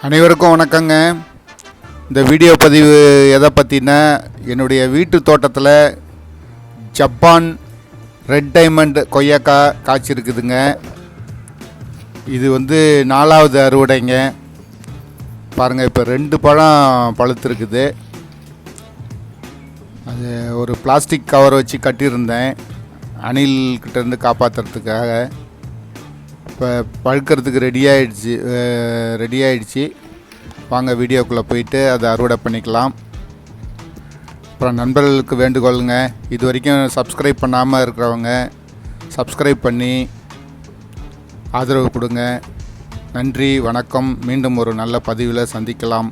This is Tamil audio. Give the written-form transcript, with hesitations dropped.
அனைவருக்கும் வணக்கங்க. இந்த வீடியோ பதிவு எதை பற்றினா, என்னுடைய வீட்டு தோட்டத்தில் ஜப்பான் ரெட் டைமண்ட் கொய்யாக்காய் காய்ச்சிருக்குதுங்க. இது 4வது அறுவடைங்க. பாருங்கள், இப்போ 2 பழம் பழுத்துருக்குது. அது ஒரு பிளாஸ்டிக் கவர் வச்சு கட்டியிருந்தேன், அணில்கிட்டேருந்து காப்பாற்றுறதுக்காக. இப்போ பழுக்கிறதுக்கு ரெடி ஆகிடுச்சு. வாங்க வீடியோக்குள்ளே போயிட்டு அதை அறுவடை பண்ணிக்கலாம். அப்புறம் நண்பர்களுக்கு வேண்டுகோளுங்க, இது வரைக்கும் சப்ஸ்கிரைப் பண்ணாமல் இருக்கிறவங்க சப்ஸ்கிரைப் பண்ணி ஆதரவு கொடுங்க. நன்றி, வணக்கம். மீண்டும் ஒரு நல்ல பதிவில் சந்திக்கலாம்.